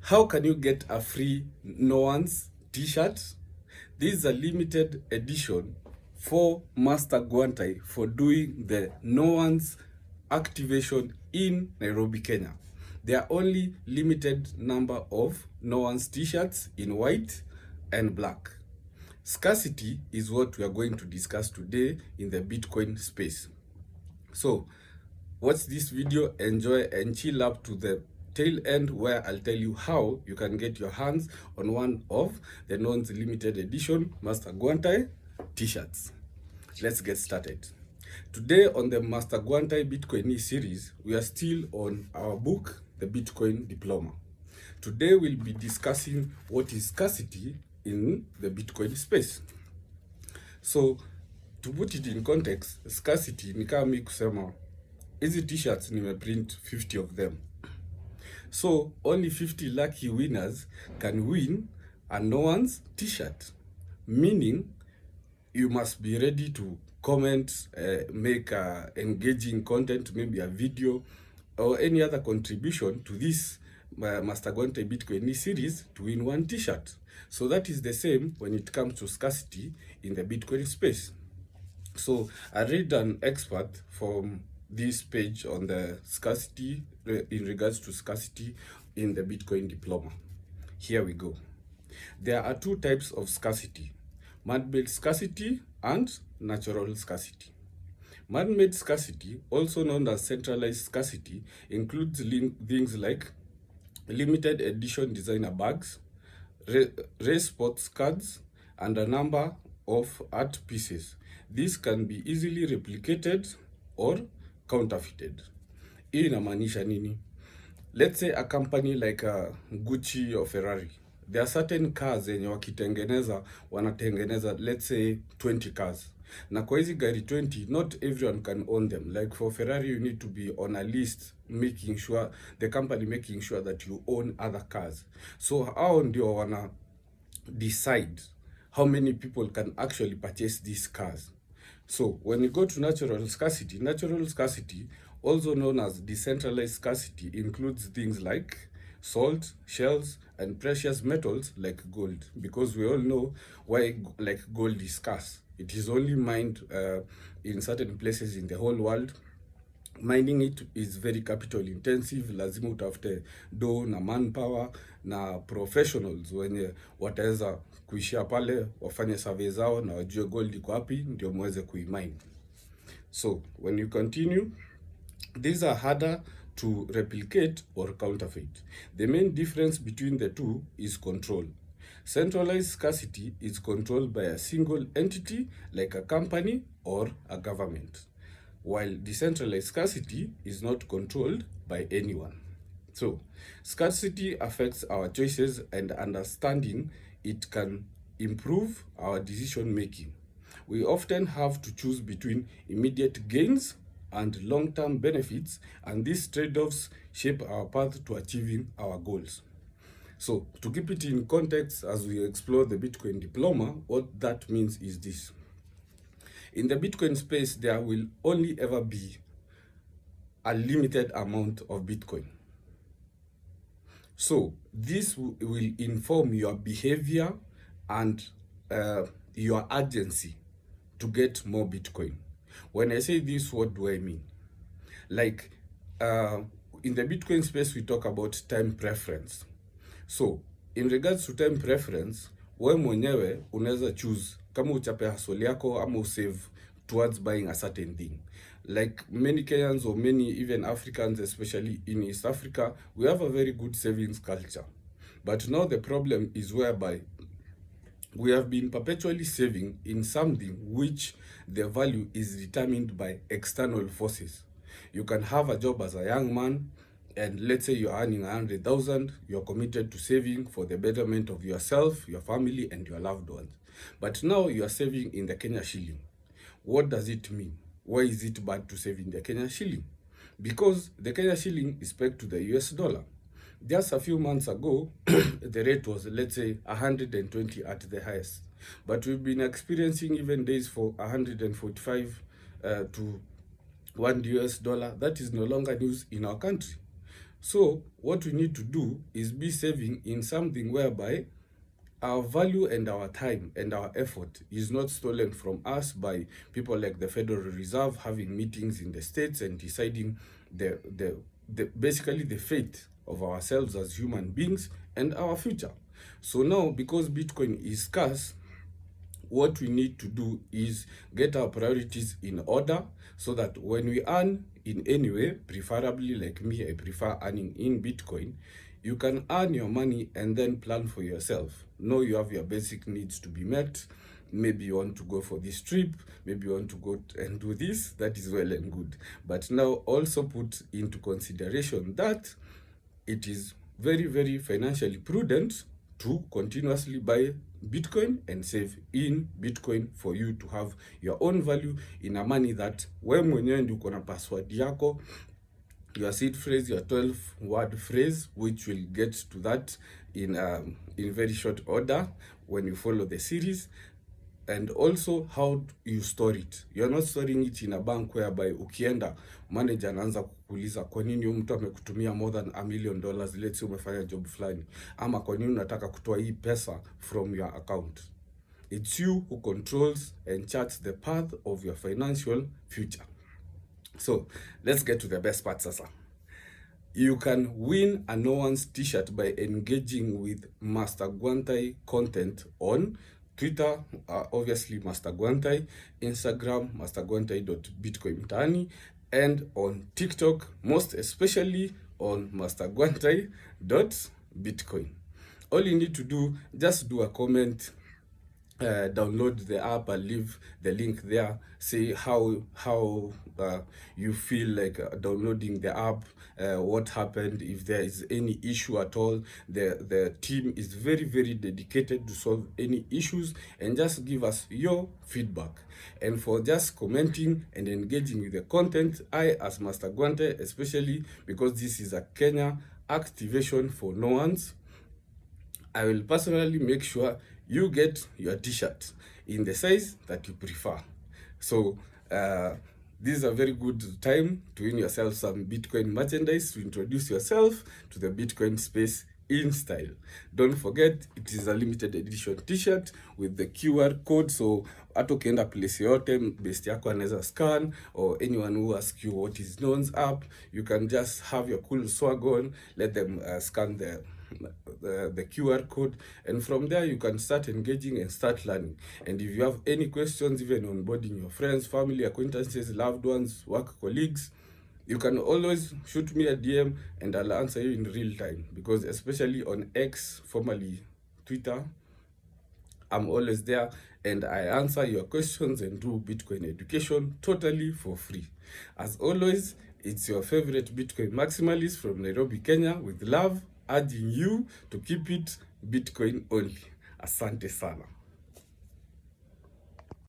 How can you get a free No One's t-shirt? This is a limited edition for Master Guantai for doing the No One's activation in Nairobi, Kenya. There are only limited number of No One's t-shirts in white and black. Scarcity is what we are going to discuss today in the Bitcoin space. So watch this video, enjoy and chill up to the tail end where I'll tell you how you can get your hands on one of the Non's limited edition Master Guantai t-shirts. Let's get started. Today on the Master Guantai Bitcoin series, we are still on our book, The Bitcoin Diploma. Today we'll be discussing what is scarcity in the Bitcoin space. So to put it in context, scarcity ni kama mimi kusema hizi t-shirts nimeprint 50 of them. So only 50 lucky winners can win a No One's t-shirt. Meaning you must be ready to comment, make engaging content, maybe a video or any other contribution to this Master Guantai Bitcoin series to win one t-shirt. So that is the same when it comes to scarcity in the Bitcoin space. So I read an expert from this page on the scarcity, in regards to scarcity in the Bitcoin Diploma. Here we go. There are two types of scarcity: man-made scarcity and natural scarcity. Man-made scarcity, also known as centralized scarcity, includes things like limited edition designer bags, race sports cards, and a number of art pieces. This can be easily replicated or counterfeited. Hii inamaanisha nini? Let's say a company like Gucci or Ferrari. There are certain cars zenye wakitengeneza, wanatengeneza let's say 20 cars. Na kwa hizi gari 20, not everyone can own them. Like for Ferrari, you need to be on a list, making sure, the company making sure that you own other cars. So hao ndio wana decide how many people can actually purchase these cars. So when you go to natural scarcity, also known as decentralized scarcity, includes things like salt, shells, and precious metals like gold. Because we all know why like gold is scarce. It is only mined in certain places in the whole world. Mining it is very capital intensive. Lazima utafute do na manpower na professionals wenye wataweza kuishia pale, wafanye survey zao na wajue gold iko wapi ndio muweze kuimine. So when you continue, these are harder to replicate or counterfeit. The main difference between the two is control. Centralized scarcity is controlled by a single entity like a company or a government, while decentralized scarcity is not controlled by anyone. So scarcity affects our choices, and understanding it can improve our decision making. We often have to choose between immediate gains and long-term benefits, and these trade-offs shape our path to achieving our goals. So to keep it in context as we explore the Bitcoin Diploma, what that means is this. In the Bitcoin space, there will only ever be a limited amount of Bitcoin. So this will inform your behavior and your urgency to get more Bitcoin. When I say this, what do I mean? Like in the Bitcoin space, we talk about time preference. So in regards to time preference, wewe mwenyewe unaweza choose kama uchape hustle yako ama usave towards buying a certain thing. Like many Kenyans or many even Africans, especially in East Africa, we have a very good savings culture. But now the problem is whereby we have been perpetually saving in something which the value is determined by external forces. You can have a job as a young man, and let's say you're earning 100,000, you're committed to saving for the betterment of yourself, your family, and your loved ones. But now you are saving in the Kenya shilling. What does it mean? Why is it bad to save in the Kenya shilling? Because the Kenya shilling is pegged to the US dollar. Just a few months ago, the rate was, let's say, 120 at the highest. But we've been experiencing even days for 145 to $1. That is no longer news in our country. So what we need to do is be saving in something whereby our value and our time and our effort is not stolen from us by people like the Federal Reserve having meetings in the states and deciding basically the fate of ourselves as human beings and our future. So now, because Bitcoin is scarce, what we need to do is get our priorities in order so that when we earn in any way, preferably like me, I prefer earning in Bitcoin, you can earn your money and then plan for yourself. Know you have your basic needs to be met. Maybe you want to go for this trip, maybe you want to go and do this, that is well and good. But now also put into consideration that it is very, very financially prudent to continuously buy Bitcoin and save in Bitcoin for you to have your own value in a money that we mwenyewe ndio uko na password yako, your seed phrase, your 12-word phrase, which will get to that in very short order when you follow the series. And also how you store it. You're not storing it in a bank whereby ukienda manager anaanza kukuuliza kwa nini mtu amekutumia more than $1 million, let's say umefanya job fulani, ama kwa nini unataka kutoa hii pesa from your account. It's you who controls and charts the path of your financial future. So let's get to the best part sasa. You can win a no one's t-shirt by engaging with MasterGuantai content on Twitter, obviously MasterGuantai, Instagram, masterguantai.bitcoin, and on TikTok, most especially on masterguantai.bitcoin. All you need to do, just do a comment, download the app, and leave the link there. Say how you feel like downloading the app, what happened, if there is any issue at all. The team is very, very dedicated to solve any issues, and just give us your feedback. And for just commenting and engaging with the content, I as MasterGuantai, especially because this is a Kenya activation for no ones, I will personally make sure you get your t-shirt in the size that you prefer. So this is a very good time to win yourself some Bitcoin merchandise, to introduce yourself to the Bitcoin space in style. Don't forget, it is a limited edition t-shirt with the QR code, so hata ukienda place yote best yako anaweza scan, or anyone who asks you what is Non's app, you can just have your cool swag on, let them scan the QR code, and from there you can start engaging and start learning. And if you have any questions, even on onboarding your friends, family, acquaintances, loved ones, work colleagues, you can always shoot me a DM and I'll answer you in real time, because especially on X, formerly Twitter, I'm always there and I answer your questions and do Bitcoin education totally for free. As always, it's your favorite Bitcoin maximalist from Nairobi, Kenya, with love, urging you to keep it Bitcoin only. Asante sana.